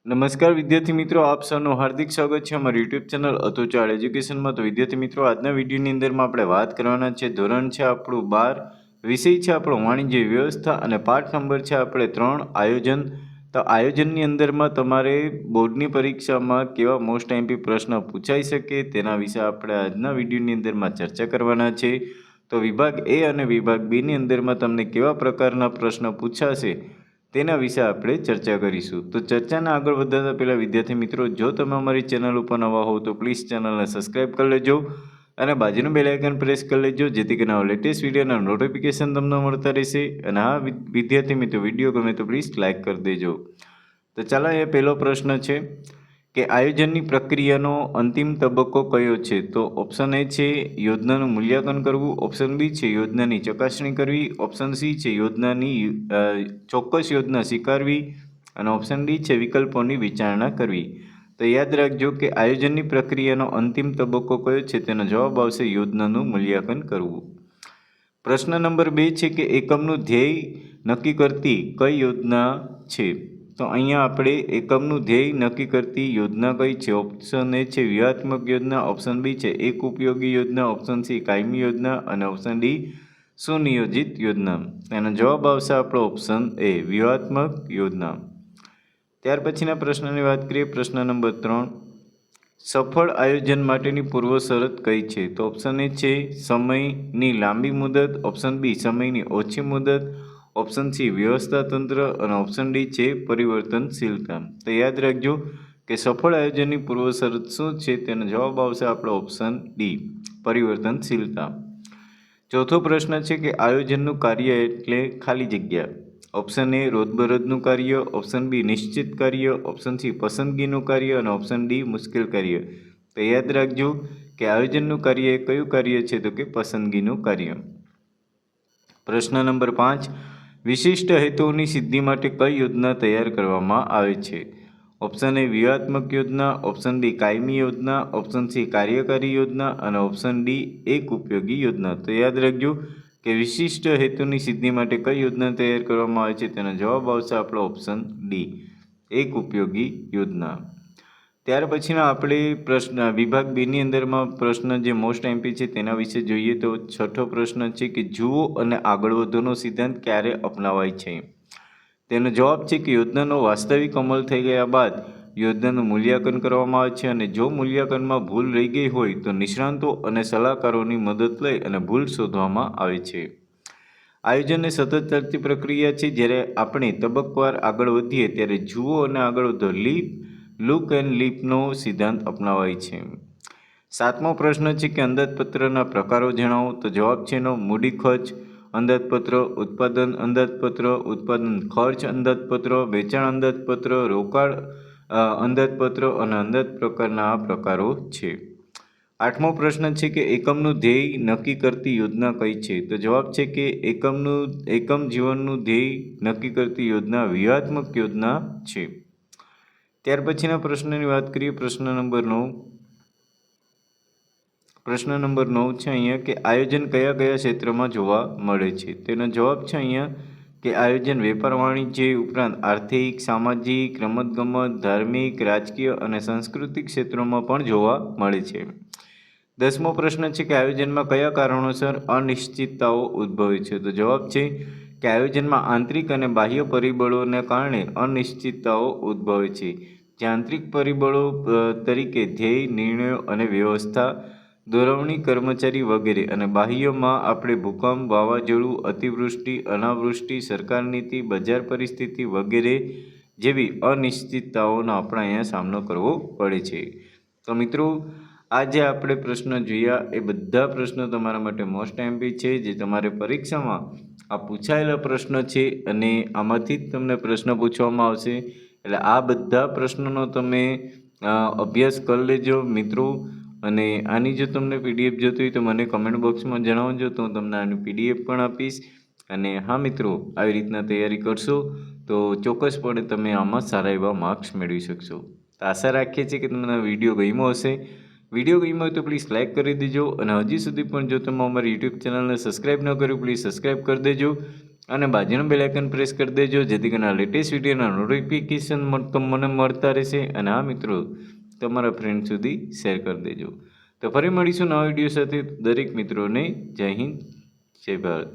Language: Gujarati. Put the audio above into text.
નમસ્કાર વિદ્યાર્થી મિત્રો, આપ સૌનું હાર્દિક સ્વાગત છે અમારી યુટ્યુબ ચેનલ અતુચાળ એજ્યુકેશનમાં। તો વિદ્યાર્થી મિત્રો, આજના વિડીયોની અંદરમાં આપણે વાત કરવાના છે, ધોરણ છે આપણું 12, વિષય છે આપણો વાણિજ્ય વ્યવસ્થા અને પાઠ નંબર છે આપણે 3 આયોજન। તો આયોજનની અંદરમાં તમારે બોર્ડની પરીક્ષામાં કેવા મોસ્ટ આઈએમપી પ્રશ્ન પૂછાઈ શકે તેના વિશે આપણે આજના વિડીયોની અંદરમાં ચર્ચા કરવાના છે। તો વિભાગ એ અને વિભાગ બીની અંદરમાં તમને કેવા પ્રકારના પ્રશ્ન પૂછાશે તેના વિશે આપણે ચર્ચા કરીશું। તો ચર્ચાને આગળ વધારતા પહેલાં વિદ્યાર્થી મિત્રો, જો તમે અમારી ચેનલ ઉપર નવા હોવ તો પ્લીઝ ચેનલને સબસ્ક્રાઈબ કરી લેજો અને બાજુનું બેલ આઇકન પ્રેસ કરી લેજો, જેથી કરીને આવા લેટેસ્ટ વિડીયોના નોટિફિકેશન તમને મળતા રહેશે। અને હા વિદ્યાર્થી મિત્રો, વિડીયો ગમે તો પ્લીઝ લાઇક કરી દેજો। તો ચાલો, એ પહેલો પ્રશ્ન છે કે આયોજનની પ્રક્રિયાનો અંતિમ તબક્કો કયો છે? તો ઓપ્શન એ છે યોજનાનું મૂલ્યાંકન કરવું, ઓપ્શન બી છે યોજનાની ચકાસણી કરવી, ઓપ્શન સી છે યોજનાની ચોક્કસ યોજના સ્વીકારવી અને ઓપ્શન ડી છે વિકલ્પોની વિચારણા કરવી। તો યાદ રાખજો કે આયોજનની પ્રક્રિયાનો અંતિમ તબક્કો કયો છે, તેનો જવાબ આવશે યોજનાનું મૂલ્યાંકન કરવું। પ્રશ્ન નંબર 2 છે કે એકમનું ધ્યેય નક્કી કરતી કઈ યોજના છે? તો અહીંયા આપણે એકમનું ધ્યેય નક્કી કરતી યોજના કઈ છે? ઓપ્શન એ છે વ્યૂહાત્મક યોજના, ઓપ્શન બી છે એક ઉપયોગી યોજના, ઓપ્શન સી કાયમી યોજના અને ઓપ્શન ડી સુનિયોજિત યોજના। તેનો જવાબ આવશે આપણો ઓપ્શન એ વ્યૂહાત્મક યોજના। ત્યાર પછીના પ્રશ્નની વાત કરીએ, પ્રશ્ન નંબર 3, સફળ આયોજન માટેની પૂર્વ શરત કઈ છે? તો ઓપ્શન એ છે સમયની લાંબી મુદત, ઓપ્શન બી સમયની ઓછી મુદત, ઓપ્શન સી વ્યવસ્થા તંત્ર અને ઓપ્શન ડી છે પરિવર્તનશીલતા। તો યાદ રાખજો કે સફળ આયોજનની પૂર્વ શરત શું છે? તેનો જવાબ આવશે આપણો ઓપ્શન ડી પરિવર્તનશીલતા। ચોથો પ્રશ્ન છે કે આયોજનનું કાર્ય એટલે ખાલી જગ્યા। ઓપ્શન એ રોજબરોજનું કાર્ય, ઓપ્શન બી નિશ્ચિત કાર્ય, ઓપ્શન સી પસંદગીનું કાર્ય અને ઓપ્શન ડી મુશ્કેલ કાર્ય। તો યાદ રાખજો કે આયોજનનું કાર્ય એ કયું કાર્ય છે? તો કે પસંદગીનું કાર્ય। પ્રશ્ન નંબર 5, વિશિષ્ટ હેતુઓની સિદ્ધિ માટે કઈ યોજના તૈયાર કરવામાં આવે છે? ઓપ્શન એ વ્યૂહાત્મક યોજના, ઓપ્શન બી કાયમી યોજના, ઓપ્શન સી કાર્યકારી યોજના અને ઓપ્શન ડી એક ઉપયોગી યોજના। તો યાદ રાખજો કે વિશિષ્ટ હેતુની સિદ્ધિ માટે કઈ યોજના તૈયાર કરવામાં આવે છે? તેનો જવાબ આવશે આપણો ઓપ્શન ડી એક ઉપયોગી યોજના। ત્યાર પછીના આપણે પ્રશ્ન વિભાગ બીની અંદરમાં પ્રશ્ન જે મોસ્ટ આઈએમપી છે તેના વિશે જોઈએ। તો છઠ્ઠો પ્રશ્ન છે કે જુઓ અને આગળ વધોનો સિદ્ધાંત ક્યારે અપનાવાય છે? તેનો જવાબ છે કે યોજનાનો વાસ્તવિક અમલ થઈ ગયા બાદ યોજનાનું મૂલ્યાંકન કરવામાં આવે છે અને જો મૂલ્યાંકનમાં ભૂલ રહી ગઈ હોય તો નિષ્ણાતો અને સલાહકારોની મદદ લઈ અને ભૂલ શોધવામાં આવે છે। આયોજન એ સતત ચાલતી પ્રક્રિયા છે। જ્યારે આપણે તબક્કાવાર આગળ વધીએ ત્યારે જુઓ અને આગળ વધો લુક એન્ડ લીપનો સિદ્ધાંત અપનાવાય છે। સાતમો પ્રશ્ન છે કે અંદાજપત્રના પ્રકારો જણાવો। તો જવાબ છે એનો મૂડી ખર્ચ અંદાજપત્ર, ઉત્પાદન અંદાજપત્ર, ઉત્પાદન ખર્ચ અંદાજપત્ર, વેચાણ અંદાજપત્ર, રોકાણ અંદાજપત્ર અને અંદાજ પ્રકારના આ પ્રકારો છે। આઠમો પ્રશ્ન છે કે એકમનું ધ્યેય નક્કી કરતી યોજના કઈ છે? તો જવાબ છે કે એકમ જીવનનું ધ્યેય નક્કી કરતી યોજના વ્યૂહાત્મક યોજના છે। ત્યાર પછીના પ્રશ્નની વાત કરીએ, પ્રશ્ન નંબર 9 છે અહીંયા કે આયોજન કયા કયા ક્ષેત્રમાં જોવા મળે છે? તેનો જવાબ છે અહીંયા કે આયોજન વેપાર વાણિજ્ય ઉપરાંત આર્થિક, સામાજિક, રમતગમત, ધાર્મિક, રાજકીય અને સાંસ્કૃતિક ક્ષેત્રોમાં પણ જોવા મળે છે। 10મો પ્રશ્ન છે કે આયોજનમાં કયા કારણોસર અનિશ્ચિતતાઓ ઉદ્ભવે છે? તો જવાબ છે કે આયોજનમાં આંતરિક અને બાહ્ય પરિબળોને કારણે અનિશ્ચિતતાઓ ઉદ્ભવે છે। જે આંતરિક પરિબળો તરીકે ધ્યેય, નિર્ણયો અને વ્યવસ્થા, દોરવણી, કર્મચારી વગેરે અને બાહ્યમાં આપણે ભૂકંપ, વાવાઝોડું, અતિવૃષ્ટિ, અનાવૃષ્ટિ, સરકાર નીતિ, બજાર પરિસ્થિતિ વગેરે જેવી અનિશ્ચિતતાઓનો આપણે અહીંયા સામનો કરવો પડે છે। તો મિત્રો, આજે આપણે પ્રશ્ન જોયા એ બધા પ્રશ્નો તમારા માટે મોસ્ટ આઈએમપી છે, જે તમારે પરીક્ષામાં આ પૂછાયેલા પ્રશ્ન છે અને આમાંથી જ તમને પ્રશ્ન પૂછવામાં આવશે। એટલે આ બધા પ્રશ્નોનો તમે અભ્યાસ કરી લેજો મિત્રો। અને આની જો તમને પીડીએફ જોતી હોય તો મને કમેન્ટ બોક્સમાં જણાવજો, તો હું તમને આની પીડીએફ પણ આપીશ। અને હા મિત્રો, આવી રીતના તૈયારી કરશો તો ચોક્કસપણે તમે આમાં સારા એવા માર્ક્સ મેળવી શકશો। તો આશા રાખીએ છીએ કે તમને વિડીયો ગમ્યો હશે વિડીયો ગમ્યો હોય તો પ્લીઝ લાઇક કરી દેજો અને હજી સુધી પણ જો તમે અમારી યુટ્યુબ ચેનલને સબસ્ક્રાઈબ ન કર્યું પ્લીઝ સબસ્ક્રાઈબ કરી દેજો અને બાજુનું બેલ આઇકન પ્રેસ કરી દેજો જેથી કરીને લેટેસ્ટ વિડીયોના નોટિફિકેશન મને મળતા રહેશે અને આ મિત્રો તમારા ફ્રેન્ડ સુધી શેર કરી દેજો. તો ફરી મળીશું નવા વિડીયો સાથે. દરેક મિત્રોને જય હિન્દ, જય ભારત.